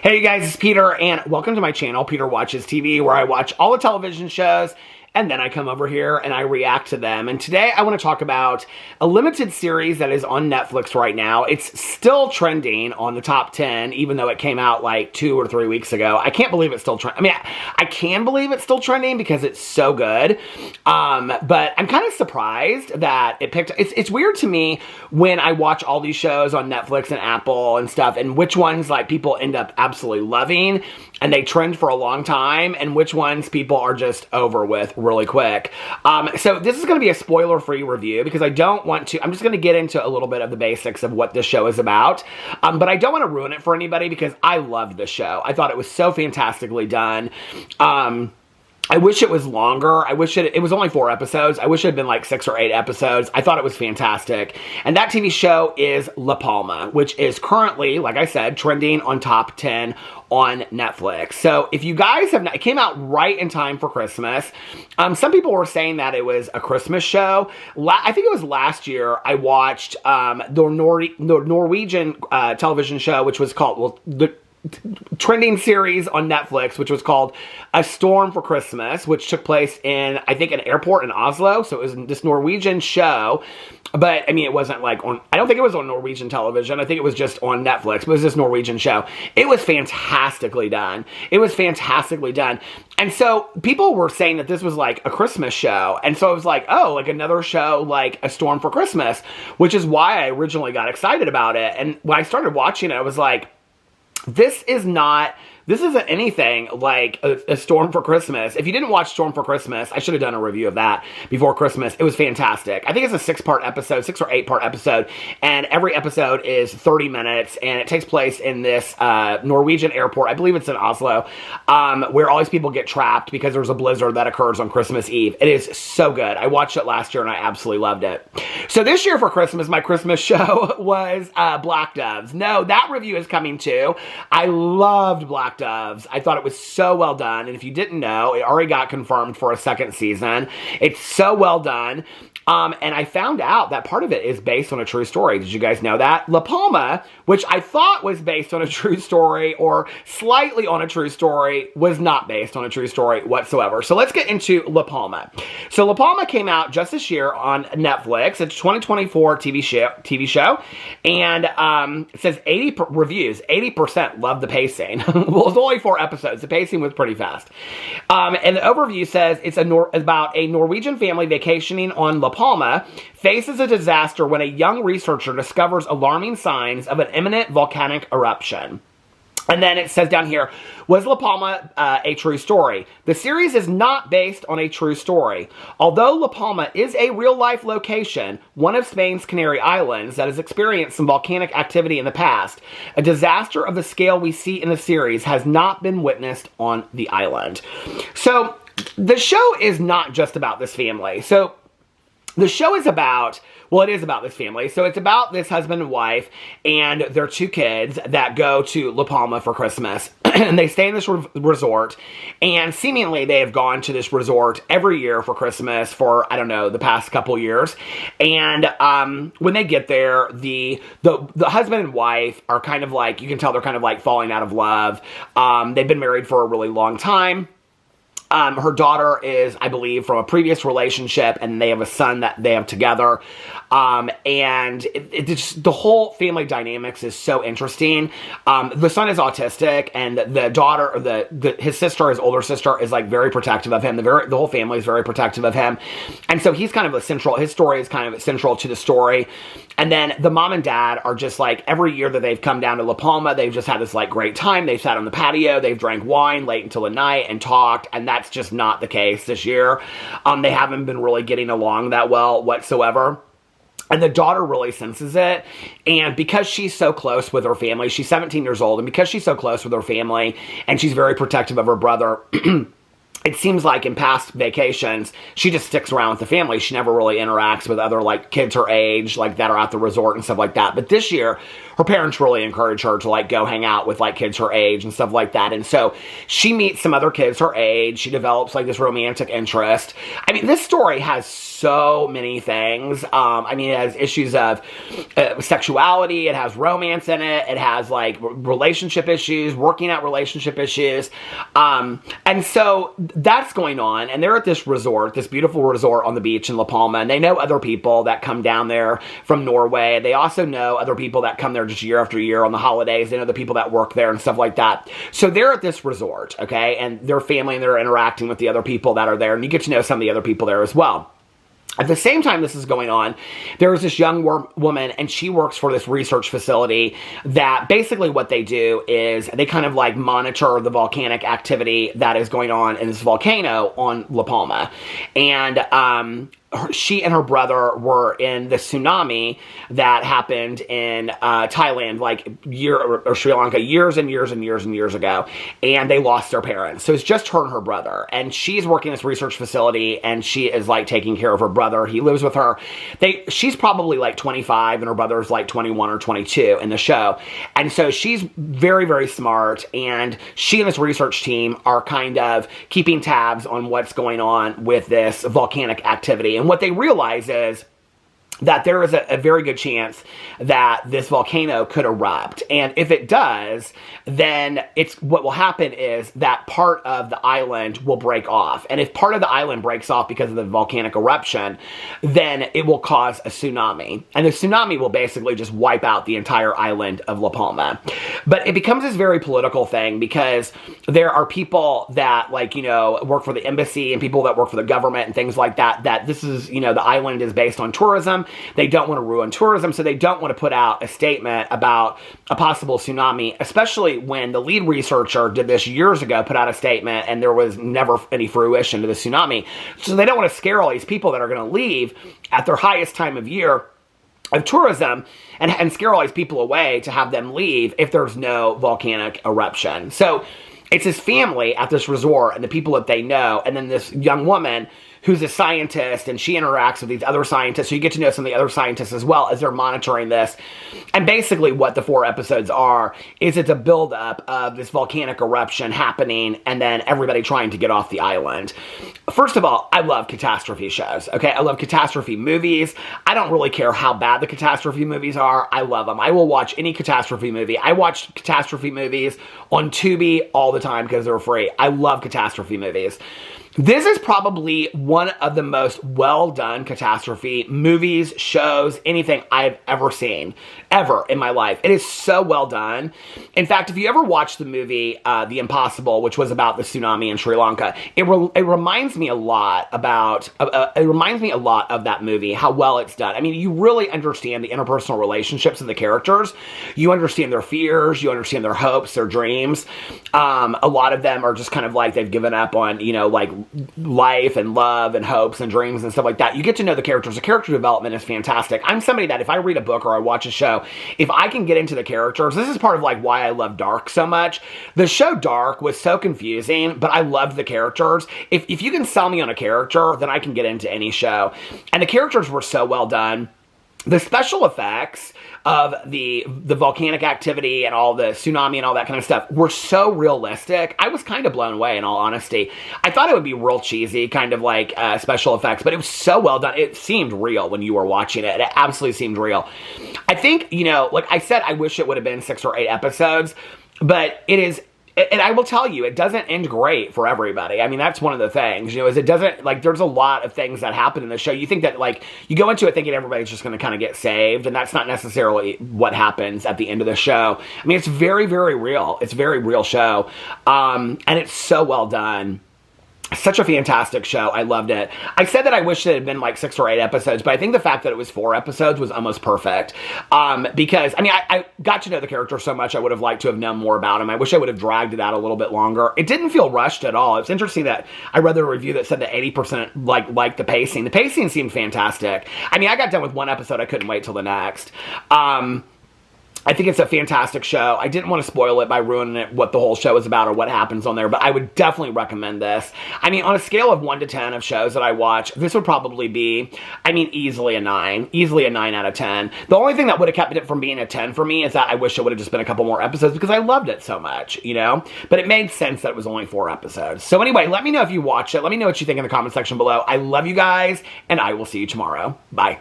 Hey guys, it's Peter, and welcome to my channel, Peter Watches TV, where I watch all the television shows, and then I come over here and I react to them. And today I want to talk about a limited series that is on Netflix right now. It's still trending on the top 10, even though it came out like 2 or 3 weeks ago. I can't believe it's still trending. I mean, I can believe it's still trending because it's so good. But I'm kind of surprised that it picked. It's weird to me when I watch all these shows on Netflix and Apple and stuff, and which ones like people end up absolutely loving and they trend for a long time, and which ones people are just over with really quick. So this is going to be a spoiler-free review because I don't want to. I'm just going to get into a little bit of the basics of what this show is about, but I don't want to ruin it for anybody because I loved the show. I thought it was so fantastically done. I wish it was longer. I wish it was only 4 episodes. I wish it had been like 6 or 8 episodes. I thought it was fantastic. And that TV show is La Palma, which is currently, like I said, trending on top 10 on Netflix. So if you guys have not, it came out right in time for Christmas. Some people were saying that it was a Christmas show. I think it was last year I watched the Norwegian television show, which was called, the trending series on Netflix, which was called A Storm for Christmas, which took place in, I think, an airport in Oslo. So it was this Norwegian show, but I mean, it wasn't like on, I don't think it was on Norwegian television. I think it was just on Netflix, but it was this Norwegian show. It was fantastically done. It was fantastically done. And so people were saying that this was like a Christmas show. And so I was like, oh, like another show, like A Storm for Christmas, which is why I originally got excited about it. And when I started watching it, I was like, this isn't anything like a Storm for Christmas. If you didn't watch Storm for Christmas, I should have done a review of that before Christmas. It was fantastic. I think it's a 6-part episode, 6 or 8-part episode, and every episode is 30 minutes, and it takes place in this Norwegian airport. I believe it's in Oslo, where all these people get trapped because there's a blizzard that occurs on Christmas Eve. It is so good. I watched it last year, and I absolutely loved it. So this year for Christmas, my Christmas show was Black Doves. No, that review is coming too. I loved Black Doves. I thought it was so well done, and if you didn't know, it already got confirmed for a 2nd season. It's so well done. And I found out that part of it is based on a true story. Did you guys know that? La Palma, which I thought was based on a true story or slightly on a true story, was not based on a true story whatsoever. So let's get into La Palma. So La Palma came out just this year on Netflix. It's a 2024 TV show. And it says 80 reviews. 80% love the pacing. Well, it's only 4 episodes. The pacing was pretty fast. And the overview says it's about a Norwegian family vacationing on La Palma faces a disaster when a young researcher discovers alarming signs of an imminent volcanic eruption. And then it says down here, was La Palma a true story? The series is not based on a true story. Although La Palma is a real-life location, one of Spain's Canary Islands that has experienced some volcanic activity in the past, a disaster of the scale we see in the series has not been witnessed on the island. So the show is not just about this family. So the show is about, well, it is about this family. So it's about this husband and wife and their 2 kids that go to La Palma for Christmas. And they stay in this resort. And seemingly they have gone to this resort every year for Christmas for, I don't know, the past couple years. And when they get there, the husband and wife are kind of like, you can tell they're kind of like falling out of love. They've been married for a really long time. Her daughter is, I believe, from a previous relationship, and they have a son that they have together. And the whole family dynamics is so interesting. The son is autistic, and the daughter, his sister, his older sister, is like very protective of him. The whole family is very protective of him. And so he's kind of his story is kind of central to the story. And then the mom and dad are just like, every year that they've come down to La Palma, they've just had this like great time. They've sat on the patio, they've drank wine late until the night and talked, and that's just not the case this year. They haven't been really getting along that well whatsoever. And the daughter really senses it. And because she's so close with her family, she's 17 years old, and because she's so close with her family, and she's very protective of her brother, it seems like in past vacations, she just sticks around with the family. She never really interacts with other, like, kids her age, like, that are at the resort and stuff like that. But this year, her parents really encourage her to, like, go hang out with, like, kids her age and stuff like that. And so she meets some other kids her age. She develops, like, this romantic interest. I mean, this story has so many things. I mean, it has issues of sexuality. It has romance in it. It has like relationship issues, working out relationship issues. And so that's going on. And they're at this resort, this beautiful resort on the beach in La Palma. And they know other people that come down there from Norway. They also know other people that come there just year after year on the holidays. They know the people that work there and stuff like that. So they're at this resort, okay? And their family, and they're interacting with the other people that are there. And you get to know some of the other people there as well. At the same time this is going on, there is this young woman, and she works for this research facility that basically what they do is they kind of like monitor the volcanic activity that is going on in this volcano on La Palma. And she and her brother were in the tsunami that happened in Thailand, like or Sri Lanka, years and years and years and years ago, and they lost their parents. So it's just her and her brother, and she's working in this research facility, and she is like taking care of her brother. He lives with her. She's probably like 25, and her brother's like 21 or 22 in the show, and so she's very, very smart, and she and this research team are kind of keeping tabs on what's going on with this volcanic activity. And what they realize is that there is a very good chance that this volcano could erupt. And if it does, then what will happen is that part of the island will break off. And if part of the island breaks off because of the volcanic eruption, then it will cause a tsunami. And the tsunami will basically just wipe out the entire island of La Palma. But it becomes this very political thing because there are people that, like, you know, work for the embassy and people that work for the government and things like that, that this is, you know, the island is based on tourism. They don't want to ruin tourism, so they don't want to put out a statement about a possible tsunami, especially when the lead researcher did this years ago, put out a statement, and there was never any fruition to the tsunami. So they don't want to scare all these people that are going to leave at their highest time of year of tourism and scare all these people away to have them leave if there's no volcanic eruption. So it's this family at this resort and the people that they know, and then this young woman who's a scientist, and she interacts with these other scientists. So you get to know some of the other scientists as well as they're monitoring this. And basically what the 4 episodes are is it's a buildup of this volcanic eruption happening and then everybody trying to get off the island. First of all, I love catastrophe shows, okay? I love catastrophe movies. I don't really care how bad the catastrophe movies are. I love them. I will watch any catastrophe movie. I watch catastrophe movies on Tubi all the time because they're free. I love catastrophe movies. This is probably one of the most well-done catastrophe movies, shows, anything I've ever seen, ever in my life. It is so well done. In fact, if you ever watched the movie The Impossible, which was about the tsunami in Sri Lanka, it reminds me a lot about, it reminds me a lot of that movie, how well it's done. I mean, you really understand the interpersonal relationships of the characters. You understand their fears. You understand their hopes, their dreams. A lot of them are just kind of like they've given up on, you know, like life and love and hopes and dreams and stuff like that. You get to know the characters. The character development is fantastic. I'm somebody that if I read a book or I watch a show, if I can get into the characters, this is part of like why I love Dark so much. The show Dark was so confusing, but I loved the characters. If you can sell me on a character, then I can get into any show. And the characters were so well done. The special effects of the volcanic activity and all the tsunami and all that kind of stuff were so realistic. I was kind of blown away, in all honesty. I thought it would be real cheesy, kind of like special effects, but it was so well done. It seemed real when you were watching it. It absolutely seemed real. I think, you know, like I said, I wish it would have been 6 or 8 episodes, but it is... And I will tell you, it doesn't end great for everybody. I mean, that's one of the things, you know, is it doesn't, like, there's a lot of things that happen in the show. You think that, like, you go into it thinking everybody's just going to kind of get saved, and that's not necessarily what happens at the end of the show. I mean, it's very, very real. It's a very real show, and it's so well done. Such a fantastic show. I loved it. I said that I wish it had been like 6 or 8 episodes, but I think the fact that it was 4 episodes was almost perfect. Because, I mean, I got to know the character so much, I would have liked to have known more about him. I wish I would have dragged it out a little bit longer. It didn't feel rushed at all. It's interesting that I read the review that said that 80% liked the pacing. The pacing seemed fantastic. I mean, I got done with 1 episode. I couldn't wait till the next. I think it's a fantastic show. I didn't want to spoil it by ruining it, what the whole show is about or what happens on there, but I would definitely recommend this. I mean, on a scale of 1 to 10 of shows that I watch, this would probably be, I mean, easily a 9. Easily a 9 out of 10. The only thing that would have kept it from being a 10 for me is that I wish it would have just been a couple more episodes because I loved it so much, you know? But it made sense that it was only 4 episodes. So anyway, let me know if you watched it. Let me know what you think in the comment section below. I love you guys, and I will see you tomorrow. Bye.